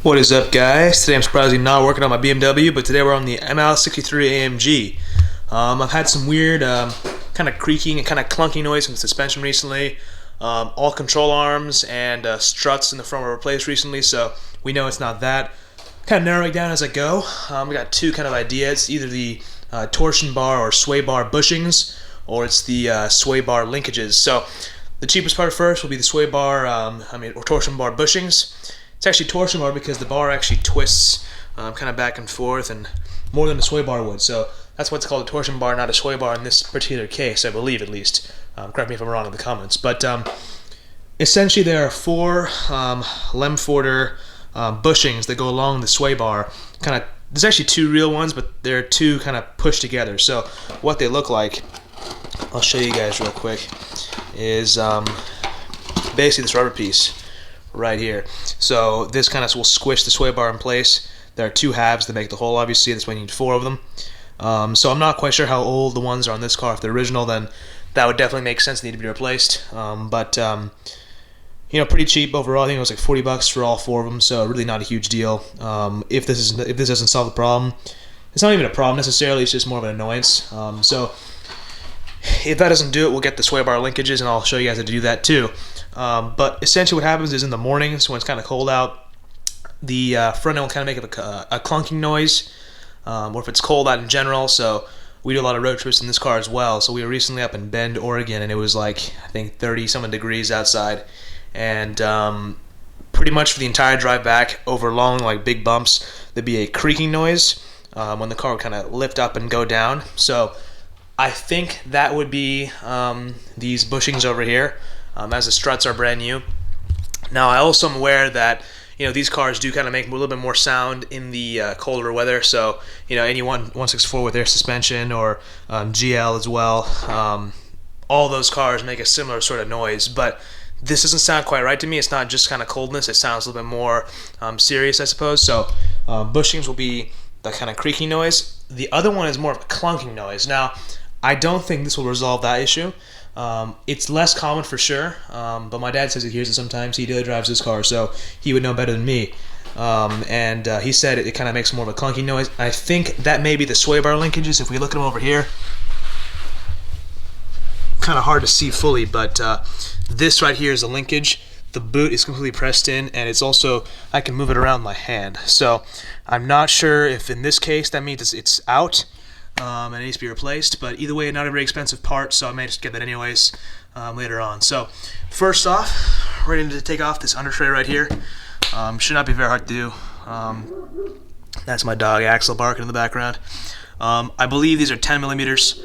What is up, guys? Today I'm surprisingly not working on my BMW, but today we're on the ML63 AMG. I've had some weird kind of creaking and kind of clunky noise from the suspension recently. All control arms and struts in the front were replaced recently, so we know it's not that. Kind of narrowing down as I go. We got two kind of ideas: either the torsion bar or sway bar bushings, or it's the sway bar linkages. So the cheapest part first will be the sway bar, or torsion bar bushings. It's actually torsion bar because the bar actually twists kind of back and forth and more than a sway bar would. So that's what's called a torsion bar, not a sway bar in this particular case, I believe at least. Correct me if I'm wrong in the comments. But essentially there are four Lemforder bushings that go along the sway bar. There's actually two real ones, but they're two kind of pushed together. So what they look like, I'll show you guys real quick, is basically this rubber piece right here. So this kind of will squish the sway bar in place. There are two halves to make the whole, obviously. That's why you need four of them. So I'm not quite sure how old the ones are on this car. If they're original, then that would definitely make sense. They need to be replaced. But pretty cheap overall. I think it was like $40 for all four of them. So really not a huge deal. If this doesn't solve the problem, it's not even a problem necessarily. It's just more of an annoyance. So if that doesn't do it, we'll get the sway bar linkages, and I'll show you guys how to do that too. But essentially what happens is in the mornings when it's kind of cold out, the front end will kind of make a clunking noise, or if it's cold out in general. So we do a lot of road trips in this car as well. So we were recently up in Bend, Oregon, and it was like, I think 30-something degrees outside. And pretty much for the entire drive back over long, like big bumps, there'd be a creaking noise when the car would kind of lift up and go down. So I think that would be these bushings over here, as the struts are brand new. Now I also am aware that these cars do kind of make a little bit more sound in the colder weather. So any 164 with air suspension or GL as well, all those cars make a similar sort of noise. But this doesn't sound quite right to me. It's not just kind of coldness. It sounds a little bit more serious, I suppose. So bushings will be that kind of creaking noise. The other one is more of a clunking noise. Now I don't think this will resolve that issue. It's less common for sure, but my dad says he hears it sometimes. He daily drives this car, so he would know better than me. And he said it kind of makes more of a clunky noise. I think that may be the sway bar linkages. If we look at them over here, kind of hard to see fully, but this right here is a linkage. The boot is completely pressed in, and it's also, I can move it around my hand. So I'm not sure if in this case that means it's out. And it needs to be replaced, but either way, not a very expensive part, so I may just get that anyways later on. So first off, ready to take off this under tray right here. Should not be very hard to do. That's my dog Axel barking in the background. I believe these are 10 millimeters.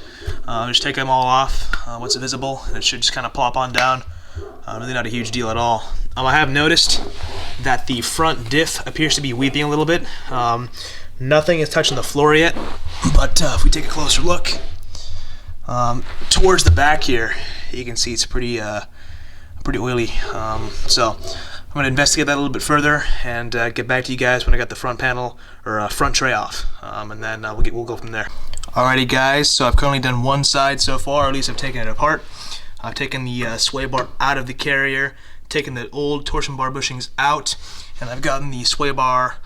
Just take them all off once it's visible, and it should just kind of plop on down. Really not a huge deal at all. I have noticed that the front diff appears to be weeping a little bit. Nothing is touching the floor yet, but if we take a closer look towards the back here, you can see it's pretty oily. So I'm going to investigate that a little bit further and get back to you guys when I got the front panel or front tray off, and then we'll go from there. Alrighty, guys. So I've currently done one side so far, or at least I've taken it apart. I've taken the sway bar out of the carrier, taken the old torsion bar bushings out, and I've gotten the sway bar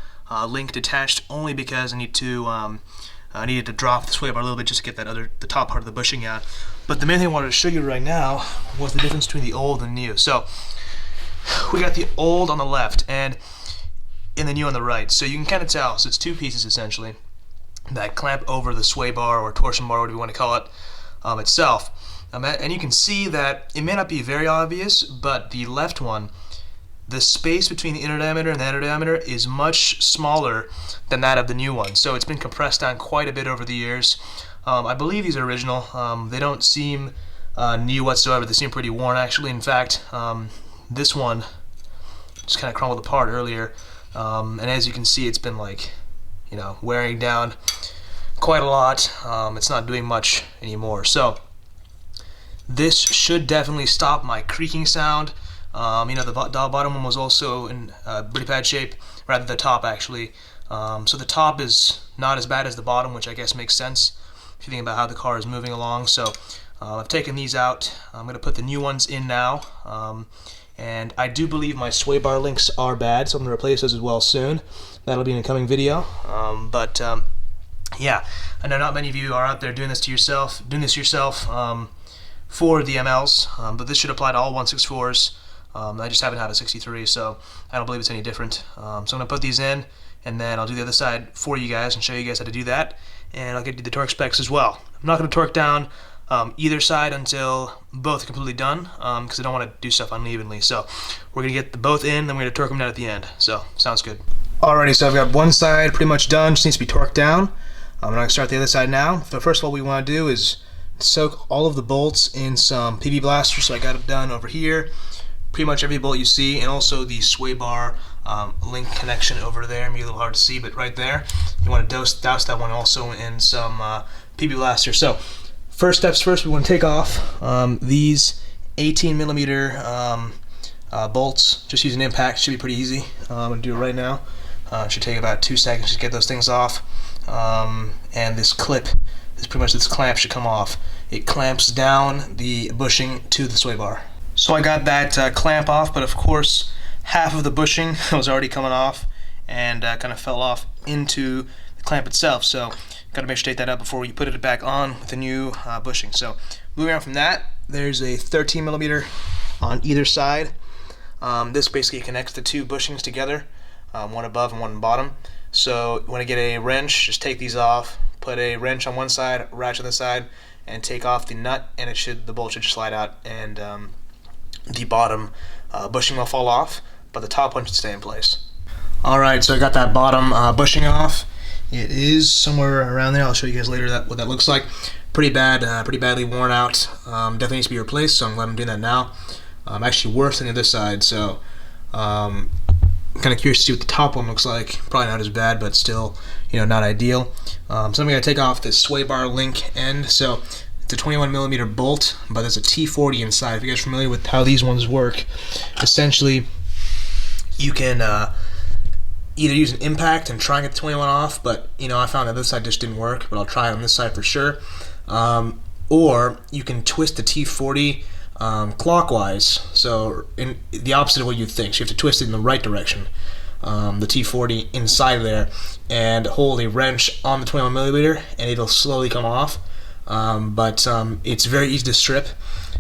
link detached only because I needed to drop the sway bar a little bit just to get the top part of the bushing out. But the main thing I wanted to show you right now was the difference between the old and the new. So we got the old on the left and the new on the right. So you can kind of tell. So it's two pieces essentially that clamp over the sway bar or torsion bar, whatever you want to call it, itself. And you can see that it may not be very obvious, but the left one, the space between the inner diameter and the outer diameter is much smaller than that of the new one. So it's been compressed down quite a bit over the years. I believe these are original. They don't seem new whatsoever. They seem pretty worn actually. In fact, this one just kind of crumbled apart earlier. And as you can see, it's been wearing down quite a lot. It's not doing much anymore. So this should definitely stop my creaking sound. The bottom one was also in pretty bad shape, rather the top actually. So the top is not as bad as the bottom, which I guess makes sense if you think about how the car is moving along. So I've taken these out. I'm going to put the new ones in now, And I do believe my sway bar links are bad, so I'm going to replace those as well soon. That'll be in a coming video. Yeah, I know not many of you are out there doing this yourself for the MLs, but this should apply to all 164s. I just haven't had a 63, so I don't believe it's any different. So I'm going to put these in, and then I'll do the other side for you guys and show you guys how to do that, and I'll get you the torque specs as well. I'm not going to torque down either side until both are completely done, because I don't want to do stuff unevenly. So we're going to get both in, then we're going to torque them down at the end. So, sounds good. Alrighty, so I've got one side pretty much done, just needs to be torqued down. I'm going to start the other side now. So first of all, what we want to do is soak all of the bolts in some PB Blaster, so I got it done over here. Pretty much every bolt you see, and also the sway bar link connection over there. Maybe a little hard to see, but right there. You want to douse that one also in some PB Blaster. So first steps first, we want to take off these 18mm bolts. Just use an impact, should be pretty easy. I'm going to do it right now. It should take about 2 seconds to get those things off. And this clip, this clamp should come off. It clamps down the bushing to the sway bar. So I got that clamp off, but of course half of the bushing was already coming off and kind of fell off into the clamp itself. So got to make sure to take that up before you put it back on with the new bushing. So moving on from that, there's a 13mm on either side. This basically connects the two bushings together, one above and one bottom. So you want to get a wrench, just take these off, put a wrench on one side, ratchet on the side, and take off the nut, and the bolt should slide out, and the bottom bushing will fall off, but the top one should stay in place. Alright, so I got that bottom bushing off. It is somewhere around there. I'll show you guys later what that looks like. Pretty badly worn out. Definitely needs to be replaced, so I'm glad I'm doing that now. Actually worse than the other side, so I'm kind of curious to see what the top one looks like. Probably not as bad, but still, not ideal. So I'm going to take off this sway bar link end. So it's a 21mm bolt, but there's a T40 inside. If you guys are familiar with how these ones work, essentially you can either use an impact and try and get the 21 off, but I found that this side just didn't work, but I'll try it on this side for sure. Or you can twist the T40 clockwise, so in the opposite of what you think. So you have to twist it in the right direction, the T40 inside there, and hold a wrench on the 21mm, and it'll slowly come off. But it's very easy to strip.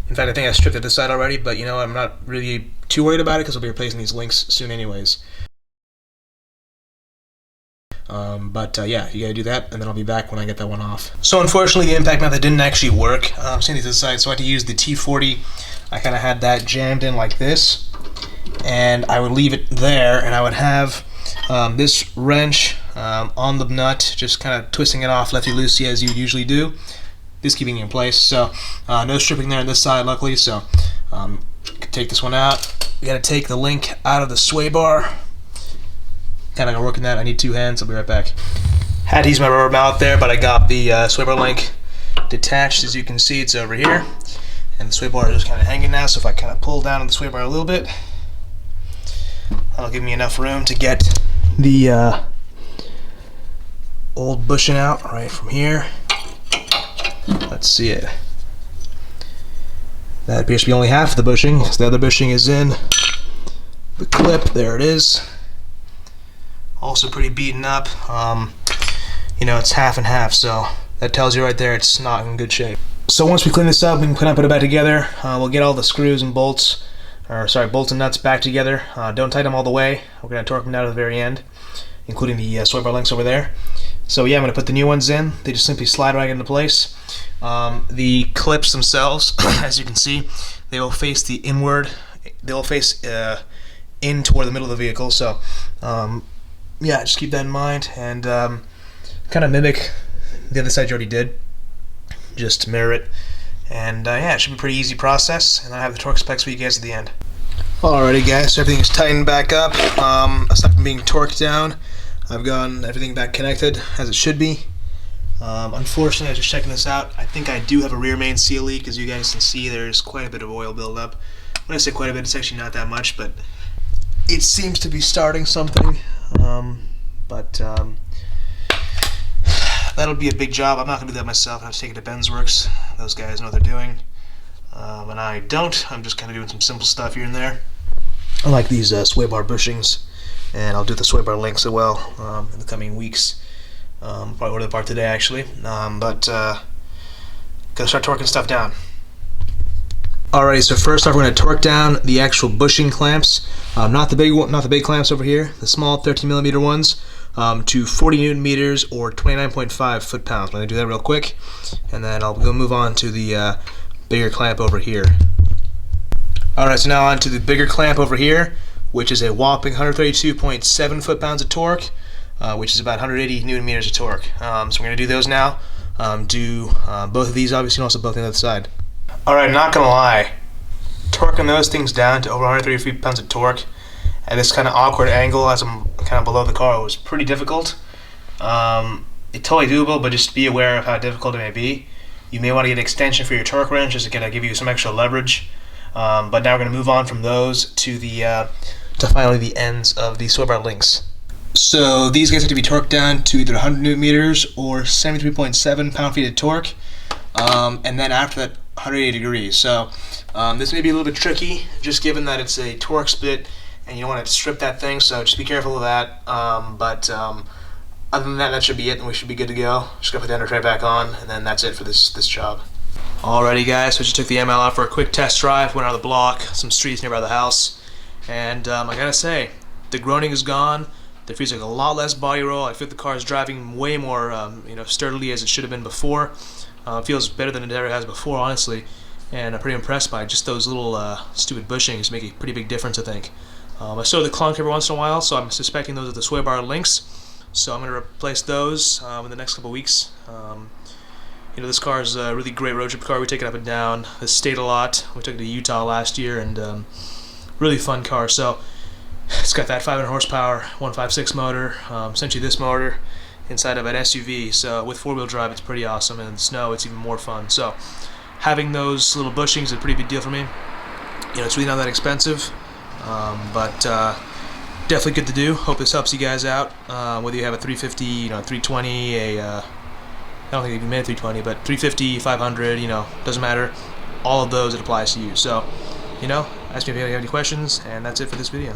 In fact, I think I stripped it this side already, but I'm not really too worried about it because I'll be replacing these links soon anyways. Yeah, you gotta do that, and then I'll be back when I get that one off. So unfortunately, the impact method didn't actually work. Seeing these to the side, so I had to use the T40. I kind of had that jammed in like this, and I would leave it there, and I would have this wrench on the nut, just kind of twisting it off lefty-loosey as you would usually do. This keeping it in place. So no stripping there on this side, luckily. So take this one out. You gotta take the link out of the sway bar. Kind of working that. I need two hands. I'll be right back. Had to use my rubber mallet there, but I got the sway bar link detached. As you can see, it's over here, and the sway bar is just kind of hanging now. So if I kind of pull down on the sway bar a little bit, that'll give me enough room to get the old bushing out right from here. Let's see it. That appears to be only half of the bushing, so the other bushing is in the clip. There it is. Also pretty beaten up. It's half and half, so that tells you right there it's not in good shape. So once we clean this up, we can put it back together. We'll get all the screws and bolts, bolts and nuts back together. Don't tighten them all the way. We're going to torque them down to the very end, including the sway bar links over there. So yeah, I'm going to put the new ones in. They just simply slide right into place. The clips themselves, as you can see, they will face the inward. They will face in toward the middle of the vehicle. So yeah, just keep that in mind, and kind of mimic the other side you already did. Just mirror it, and yeah, it should be a pretty easy process. And I have the torque specs for you guys at the end. Alrighty guys, so everything is tightened back up. Aside from being torqued down, I've gotten everything back connected as it should be. Unfortunately, I was just checking this out. I think I do have a rear main seal leak. As you guys can see, there's quite a bit of oil buildup. When I say quite a bit, it's actually not that much, but it seems to be starting something. That'll be a big job. I'm not going to do that myself. I have to take it to Ben's Works. Those guys know what they're doing. And I don't. I'm just kind of doing some simple stuff here and there. I like these sway bar bushings, and I'll do the sway bar links as well in the coming weeks. Probably order the part today actually, but gonna start torquing stuff down. Alrighty, so first off, we're going to torque down the actual bushing clamps, not the big clamps over here, the small 13mm ones, to 40 Newton meters or 29.5 foot-pounds. I'm going to do that real quick, and then I'll go move on to the bigger clamp over here. Alright, so now on to the bigger clamp over here, which is a whopping 132.7 foot-pounds of torque, which is about 180 Newton meters of torque. So we're going to do those now. Do both of these, obviously, and also both on the other side. Alright, not gonna lie, torquing those things down to over 130 foot-pounds of torque at this kind of awkward angle as I'm kind of below the car was pretty difficult. It's totally doable, but just be aware of how difficult it may be. You may want to get an extension for your torque wrench just to kind of give you some extra leverage. But now we're going to move on from those to finally the ends of the sway bar links. So these guys have to be torqued down to either 100 Newton meters or 73.7 pound-feet of torque, and then after that 180 degrees. So this may be a little bit tricky, just given that it's a torque split and you don't want to strip that thing, so just be careful of that. But other than that should be it, and we should be good to go. Just gotta put the under tray back on, and then that's it for this job. Alrighty guys, so just took the ML out for a quick test drive, went out of the block, some streets nearby the house, and I gotta say, the groaning is gone. There feels like a lot less body roll. I feel the car is driving way more sturdily as it should have been before. It feels better than it ever has before, honestly, and I'm pretty impressed by just those little stupid bushings. Make a pretty big difference, I think. I still have the clunk every once in a while, so I'm suspecting those are the sway bar links. So I'm going to replace those in the next couple weeks. This car is a really great road trip car. We take it up and down the state a lot. We took it to Utah last year, and really fun car. So it's got that 500 horsepower 156 motor, essentially this motor inside of an SUV. So with four-wheel drive, it's pretty awesome, and in the snow, it's even more fun. So having those little bushings is a pretty big deal for me. It's really not that expensive, but definitely good to do. Hope this helps you guys out. Whether you have a 350, 320, I don't think you made a 320, but 350, 500, doesn't matter. All of those, it applies to you. So, ask me if you have any questions, and that's it for this video.